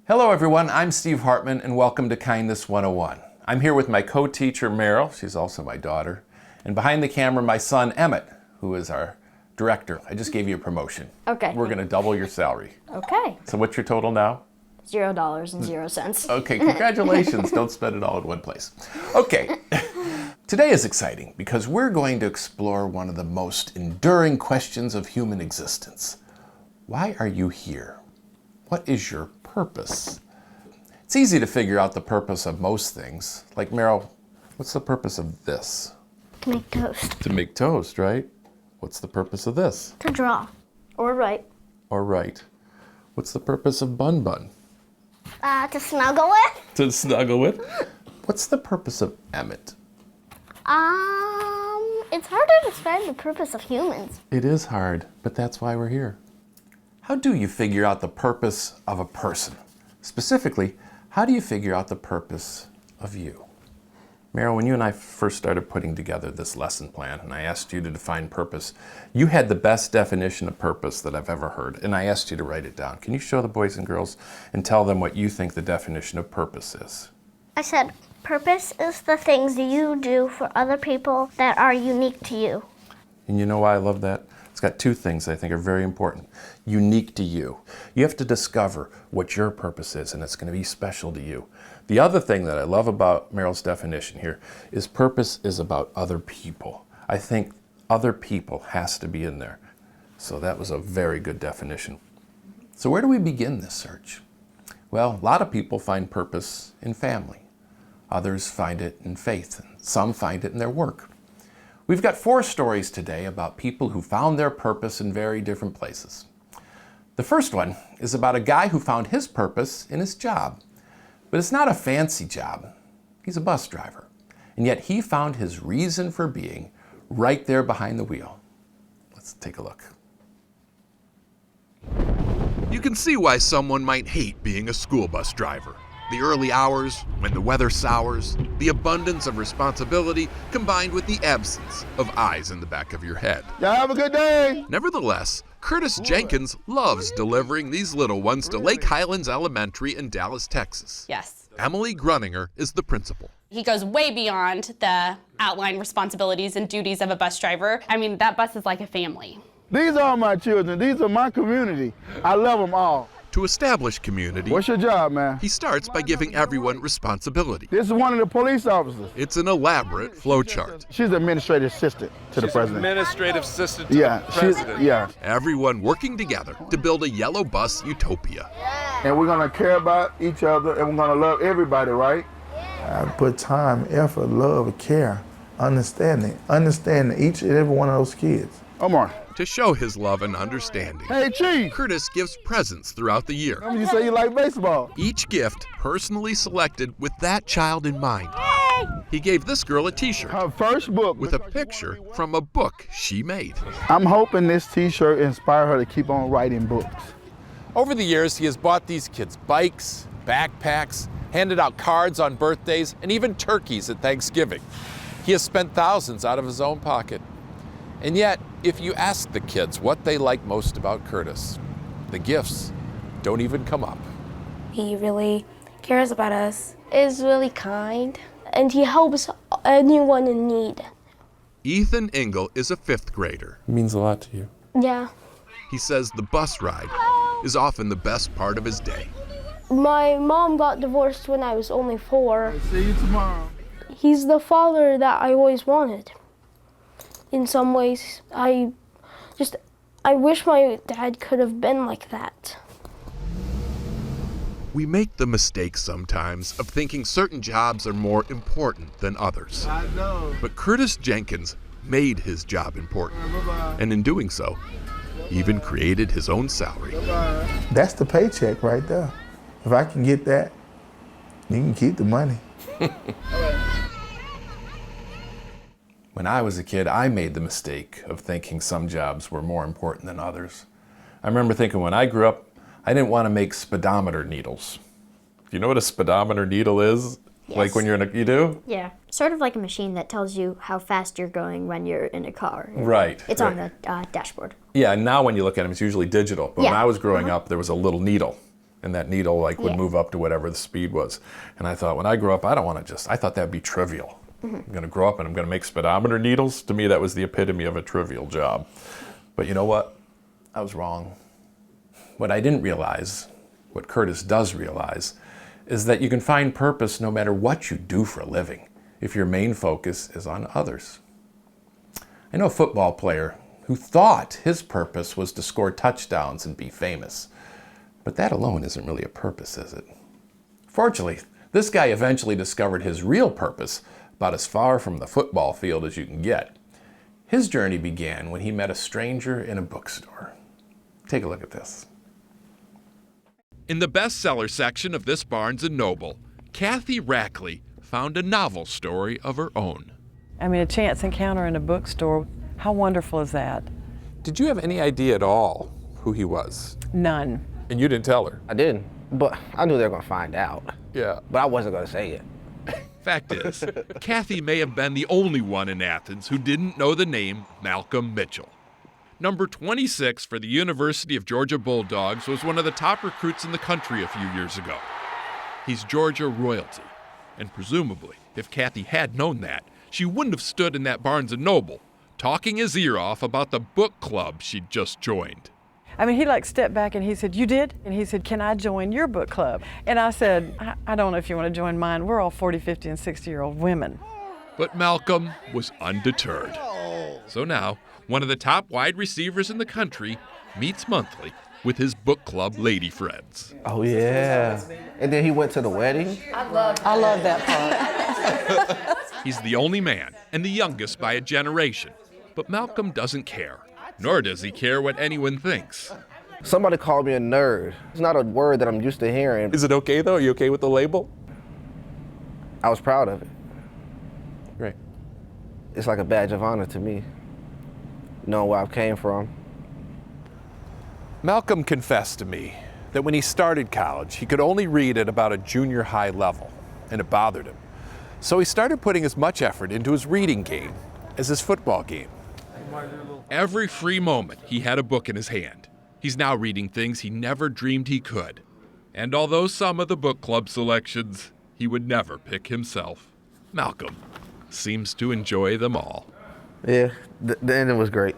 Hello everyone, I'm Steve Hartman and welcome to Kindness 101. I'm here with my co-teacher Meryl, she's also my daughter, and behind the camera my son Emmett, who is our director. I just gave you a promotion. Okay. We're going to double your salary. Okay. So what's your total now? $0.00. Okay, congratulations. Don't spend it all in one place. Okay, today is exciting because we're going to explore one of the most enduring questions of human existence. Why are you here? What is your purpose? It's easy to figure out the purpose of most things. Like Meryl, what's the purpose of this? To make toast. To make toast, right? What's the purpose of this? To draw. Or write. Or write. What's the purpose of Bun Bun? To snuggle with. To snuggle with. What's the purpose of Emmett? It's hard to describe the purpose of humans. It is hard, but that's why we're here. How do you figure out the purpose of a person? Specifically, how do you figure out the purpose of you? Meryl, when you and I first started putting together this lesson plan and I asked you to define purpose, you had the best definition of purpose that I've ever heard, and I asked you to write it down. Can you show the boys and girls and tell them what you think the definition of purpose is? I said, purpose is the things you do for other people that are unique to you. And you know why I love that? It's got two things I think are very important. Unique to you. You have to discover what your purpose is, and it's going to be special to you. The other thing that I love about Meryl's definition here is purpose is about other people. I think other people has to be in there. So that was a very good definition. So where do we begin this search? Well, a lot of people find purpose in family. Others find it in faith, and some find it in their work. We've got 4 stories today about people who found their purpose in very different places. The first one is about a guy who found his purpose in his job. But it's not a fancy job. He's a bus driver. And yet he found his reason for being right there behind the wheel. Let's take a look. You can see why someone might hate being a school bus driver. The early hours, when the weather sours, the abundance of responsibility combined with the absence of eyes in the back of your head. Y'all have a good day. Nevertheless, Curtis Jenkins loves delivering these little ones to Lake Highlands Elementary in Dallas, Texas. Yes. Emily Grunninger is the principal. He goes way beyond the outlined responsibilities and duties of a bus driver. I mean, that bus is like a family. These are my children. These are my community. I love them all. To establish community, What's your job, man? he starts by giving everyone responsibility. This is one of the police officers. It's an elaborate flowchart. She's the administrative assistant to the president. Administrative assistant to the president. Yeah. Everyone working together to build a yellow bus utopia. And we're gonna care about each other and we're gonna love everybody, right? I put time, effort, love, care, understanding each and every one of those kids. Omar. To show his love and understanding, Hey, Chief. Curtis gives presents throughout the year. You say you like baseball. Each gift personally selected with that child in mind. He gave this girl a t-shirt Her first book. with a picture from a book she made. I'm hoping this t-shirt inspire her to keep on writing books. Over the years, he has bought these kids bikes, backpacks, handed out cards on birthdays, and even turkeys at Thanksgiving. He has spent thousands out of his own pocket. And yet, if you ask the kids what they like most about Curtis, the gifts don't even come up. He really cares about us. Is really kind. And he helps anyone in need. Ethan Engel is a 5th grader. It means a lot to you. Yeah. He says the bus ride is often the best part of his day. My mom got divorced when I was only 4. See you tomorrow. He's the father that I always wanted. In some ways, I wish my dad could have been like that. We make the mistake sometimes of thinking certain jobs are more important than others. I know. But Curtis Jenkins made his job important, and in doing so, even created his own salary. That's the paycheck right there. If I can get that, you can keep the money. When I was a kid, I made the mistake of thinking some jobs were more important than others. I remember thinking when I grew up, I didn't want to make speedometer needles. Do you know what a speedometer needle is? Yes. Like when you're in a, you do? Yeah, sort of like a machine that tells you how fast you're going when you're in a car. Right. It's on the dashboard. Yeah, and now when you look at them, it's usually digital. But when I was growing up, there was a little needle. And that needle like would Yeah. move up to whatever the speed was. And I thought, when I grow up, I don't want to I thought that'd be trivial. I'm going to grow up and I'm going to make speedometer needles. To me, that was the epitome of a trivial job. But you know what? I was wrong. What I didn't realize, what Curtis does realize, is that you can find purpose no matter what you do for a living, if your main focus is on others. I know a football player who thought his purpose was to score touchdowns and be famous. But that alone isn't really a purpose, is it? Fortunately, this guy eventually discovered his real purpose about as far from the football field as you can get. His journey began when he met a stranger in a bookstore. Take a look at this. In the bestseller section of this Barnes & Noble, Kathy Rackley found a novel story of her own. I mean, a chance encounter in a bookstore, how wonderful is that? Did you have any idea at all who he was? None. And you didn't tell her? I didn't, but I knew they were going to find out. Yeah. But I wasn't going to say it. Fact is, Kathy may have been the only one in Athens who didn't know the name Malcolm Mitchell. Number 26 for the University of Georgia Bulldogs was one of the top recruits in the country a few years ago. He's Georgia royalty, and presumably, if Kathy had known that, she wouldn't have stood in that Barnes & Noble, talking his ear off about the book club she'd just joined. I mean, he like stepped back and he said, "You did?" And he said, "Can I join your book club?" And I said, I don't know if you want to join mine. We're all 40, 50, and 60-year-old women. But Malcolm was undeterred. So now, one of the top wide receivers in the country meets monthly with his book club lady friends. Oh, yeah. And then he went to the wedding? I love that part. He's the only man and the youngest by a generation. But Malcolm doesn't care, nor does he care what anyone thinks. Somebody called me a nerd. It's not a word that I'm used to hearing. Is it okay, though? Are you okay with the label? I was proud of it. Great. It's like a badge of honor to me, knowing where I came from. Malcolm confessed to me that when he started college, he could only read at about a junior high level, and it bothered him. So he started putting as much effort into his reading game as his football game. Every free moment, he had a book in his hand. He's now reading things he never dreamed he could. And although some of the book club selections he would never pick himself, Malcolm seems to enjoy them all. Yeah, the ending was great.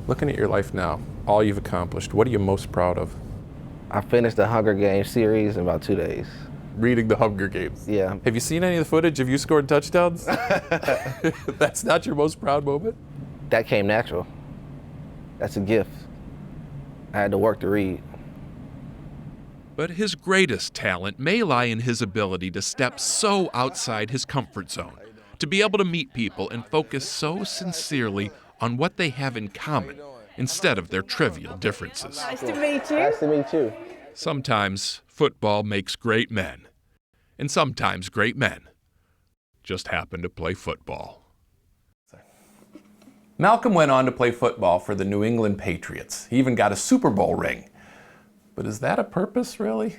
Looking at your life now, all you've accomplished, what are you most proud of? I finished the Hunger Games series in about 2 days. Reading the Hunger Games. Yeah. Have you seen any of the footage? Have you scored touchdowns? That's not your most proud moment? That came natural. That's a gift. I had to work to read. But his greatest talent may lie in his ability to step so outside his comfort zone, to be able to meet people and focus so sincerely on what they have in common instead of their trivial differences. Nice to meet you. Nice to meet you. Sometimes football makes great men, and sometimes great men just happen to play football. Malcolm went on to play football for the New England Patriots. He even got a Super Bowl ring. But is that a purpose, really?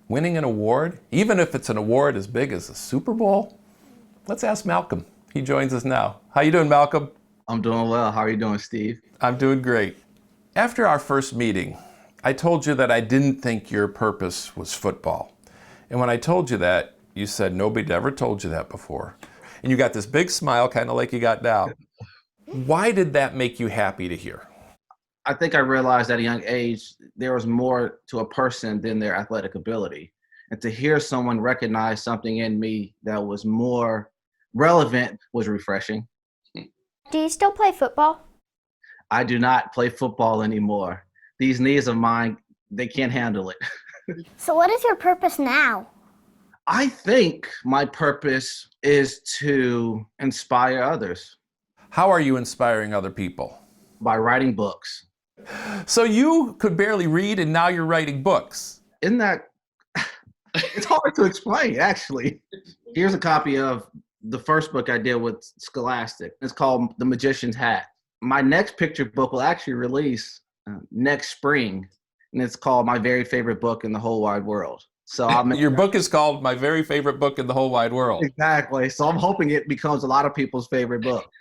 Winning an award, even if it's an award as big as a Super Bowl? Let's ask Malcolm. He joins us now. How you doing, Malcolm? I'm doing well. How are you doing, Steve? I'm doing great. After our first meeting, I told you that I didn't think your purpose was football. And when I told you that, you said nobody ever told you that before. And you got this big smile, kind of like you got now. Why did that make you happy to hear? I think I realized at a young age there was more to a person than their athletic ability. And to hear someone recognize something in me that was more relevant was refreshing. Do you still play football? I do not play football anymore. These knees of mine, they can't handle it. So what is your purpose now? I think my purpose is to inspire others. How are you inspiring other people? By writing books. So you could barely read and now you're writing books. Isn't that, it's hard to explain, actually. Here's a copy of the first book I did with Scholastic. It's called The Magician's Hat. My next picture book will actually release next spring, and it's called My Very Favorite Book in the Whole Wide World. So your book is called My Very Favorite Book in the Whole Wide World. Exactly. So I'm hoping it becomes a lot of people's favorite book.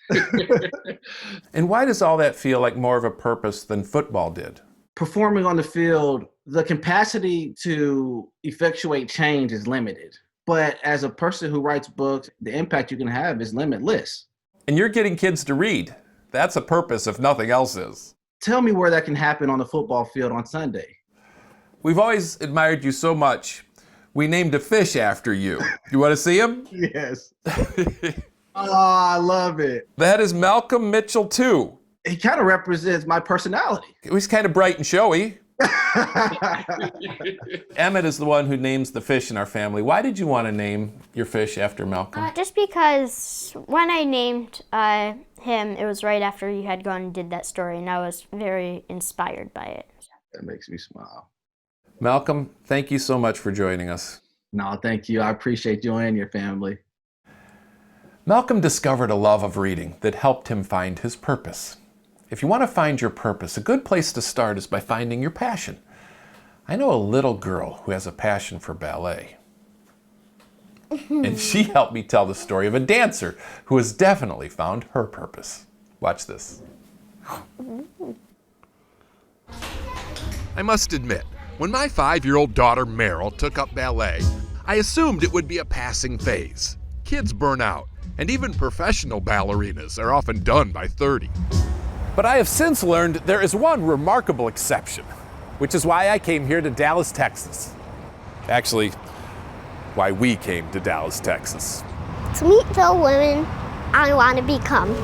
And why does all that feel like more of a purpose than football did? performing on the field, the capacity to effectuate change is limited. But as a person who writes books, the impact you can have is limitless. And you're getting kids to read. That's a purpose if nothing else is. Tell me where that can happen on the football field on Sunday. We've always admired you so much. We named a fish after you. You want to see him? Yes. Oh, I love it. That is Malcolm Mitchell too. He kind of represents my personality. He's kind of bright and showy. Emmett is the one who names the fish in our family. Why did you want to name your fish after Malcolm? Just because when I named him, it was right after you had gone and did that story, and I was very inspired by it. That makes me smile. Malcolm, thank you so much for joining us. No, thank you. I appreciate you and your family. Malcolm discovered a love of reading that helped him find his purpose. If you want to find your purpose, a good place to start is by finding your passion. I know a little girl who has a passion for ballet. And she helped me tell the story of a dancer who has definitely found her purpose. Watch this. I must admit, when my 5-year-old daughter Meryl took up ballet, I assumed it would be a passing phase. Kids burn out, and even professional ballerinas are often done by 30. But I have since learned there is one remarkable exception, which is why I came here to Dallas, Texas. Actually, why we came to Dallas, Texas. To meet the women I want to become.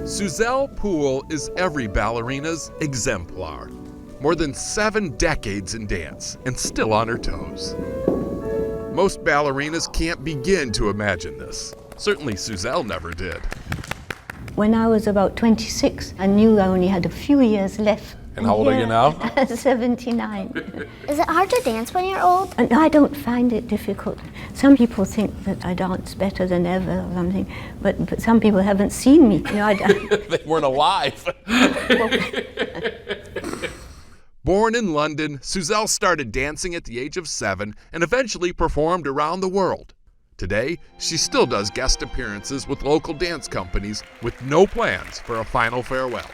Suzelle Poole is every ballerina's exemplar. More than 7 decades in dance and still on her toes. Most ballerinas can't begin to imagine this. Certainly Suzelle never did. When I was about 26, I knew I only had a few years left. And how old are you now? 79. Is it hard to dance when you're old? And I don't find it difficult. Some people think that I dance better than ever or something, but some people haven't seen me. You know, They weren't alive. Born in London, Suzelle started dancing at the age of 7 and eventually performed around the world. Today, she still does guest appearances with local dance companies with no plans for a final farewell.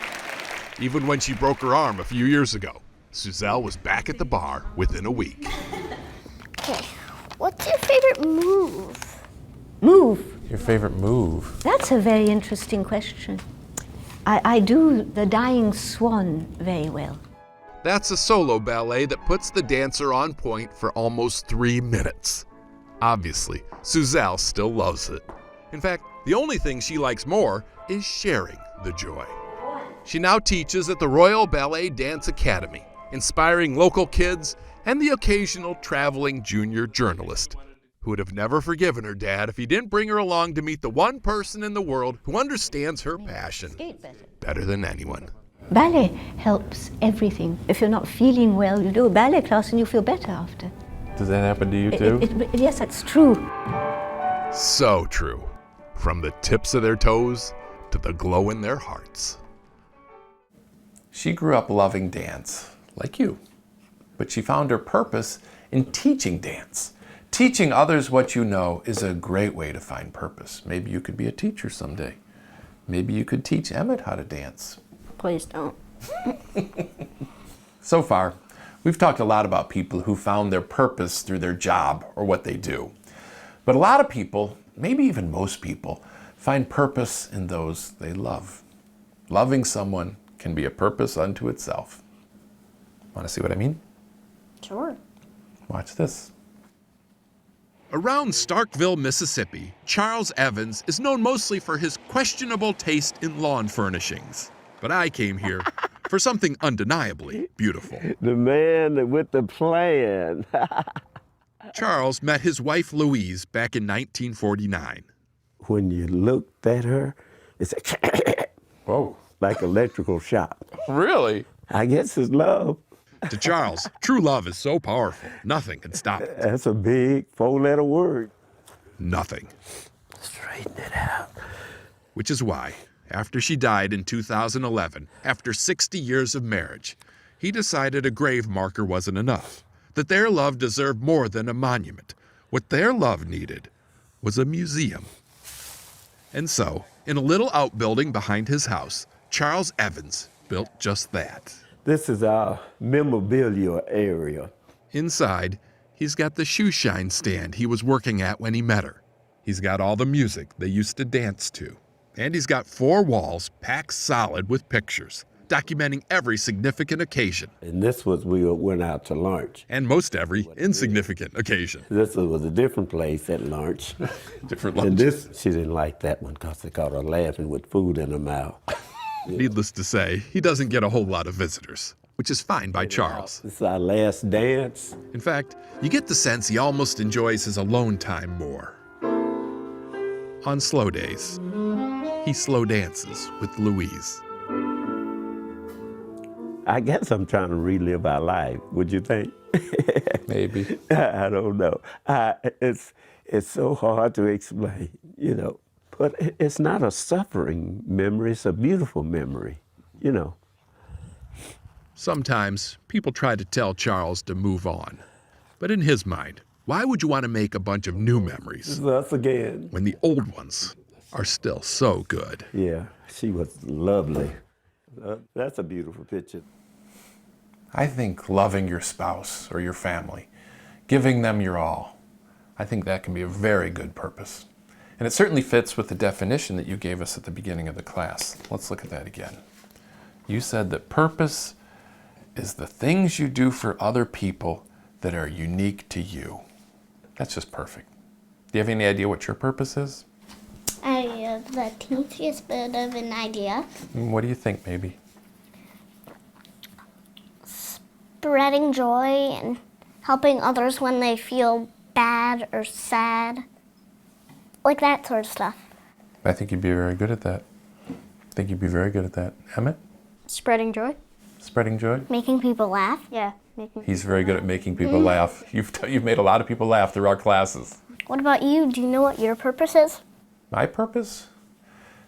Even when she broke her arm a few years ago, Suzelle was back at the bar within a week. Okay, what's your favorite move? Move? Your favorite move? That's a very interesting question. I do the Dying Swan very well. That's a solo ballet that puts the dancer on point for almost 3 minutes. Obviously, Suzelle still loves it. In fact, the only thing she likes more is sharing the joy. She now teaches at the Royal Ballet Dance Academy, inspiring local kids and the occasional traveling junior journalist who would have never forgiven her dad if he didn't bring her along to meet the one person in the world who understands her passion better than anyone. Ballet helps everything. If you're not feeling well, you do a ballet class and you feel better after. Does that happen to you too? Yes, that's true. So true. From the tips of their toes to the glow in their hearts. She grew up loving dance, like you. But she found her purpose in teaching dance. Teaching others what you know is a great way to find purpose. Maybe you could be a teacher someday. Maybe you could teach Emmett how to dance. Please don't. So far, we've talked a lot about people who found their purpose through their job or what they do. But a lot of people, maybe even most people, find purpose in those they love. Loving someone can be a purpose unto itself. Want to see what I mean? Sure. Watch this. Around Starkville, Mississippi, Charles Evans is known mostly for his questionable taste in lawn furnishings. But I came here for something undeniably beautiful. The man with the plan. Charles met his wife Louise back in 1949. When you looked at her, it's like, whoa, like electrical shock. Really? I guess it's love. To Charles, true love is so powerful, nothing can stop it. That's a big 4-letter word. Nothing. Straighten it out. Which is why, after she died in 2011, after 60 years of marriage, he decided a grave marker wasn't enough, that their love deserved more than a monument. What their love needed was a museum. And so, in a little outbuilding behind his house, Charles Evans built built just that. This is our memorabilia area. Inside, he's got the shoe shine stand he was working at when he met her. He's got all the music they used to dance to. And he's got 4 walls packed solid with pictures, documenting every significant occasion. And this was, we went out to lunch. And most every insignificant occasion. This was a different place at lunch. Different lunch. And this, she didn't like that one because they caught her laughing with food in her mouth. Needless to say, he doesn't get a whole lot of visitors, which is fine by Charles. This is our last dance. In fact, you get the sense he almost enjoys his alone time more. On slow days, he slow dances with Louise. I guess I'm trying to relive our life, would you think? Maybe. I don't know. It's so hard to explain, you know. But it's not a suffering memory, it's a beautiful memory, you know. Sometimes people try to tell Charles to move on. But in his mind, why would you want to make a bunch of new memories? This is us again. When the old ones are still so good. Yeah, she was lovely. That's a beautiful picture. I think loving your spouse or your family, giving them your all, I think that can be a very good purpose. And it certainly fits with the definition that you gave us at the beginning of the class. Let's look at that again. You said that purpose is the things you do for other people that are unique to you. That's just perfect. Do you have any idea what your purpose is? I have the teeniest bit of an idea. What do you think, maybe? Spreading joy and helping others when they feel bad or sad. Like that sort of stuff. I think you'd be very good at that. I think you'd be very good at that. Emmett? Spreading joy. Spreading joy? Making people laugh. Yeah. He's very good at making people laugh. You've made a lot of people laugh through our classes. What about you? Do you know what your purpose is? My purpose?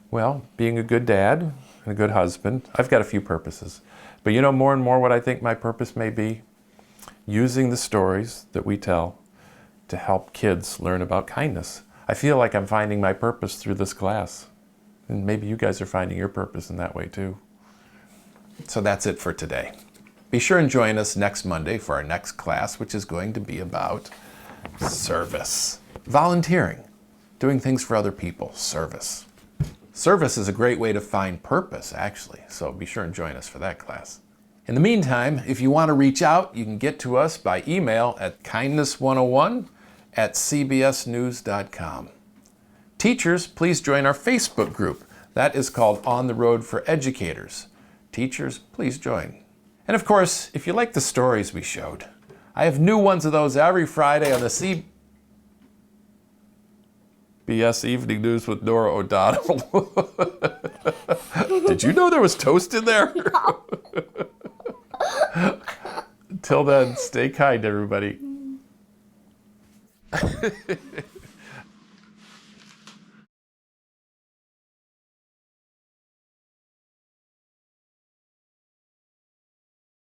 Well, being a good dad and a good husband. I've got a few purposes. But you know more and more what I think my purpose may be? Using the stories that we tell to help kids learn about kindness. I feel like I'm finding my purpose through this class. And maybe you guys are finding your purpose in that way too. So that's it for today. Be sure and join us next Monday for our next class, which is going to be about service. Volunteering. Doing things for other people. Service. Service is a great way to find purpose, actually. So be sure and join us for that class. In the meantime, if you want to reach out, you can get to us by email at kindness101@cbsnews.com. Teachers, please join our Facebook group. That is called On the Road for Educators. Teachers, please join. And of course, if you like the stories we showed, I have new ones of those every Friday on the CBS Evening News with Nora O'Donnell. Did you know there was toast in there? Until then, stay kind, everybody.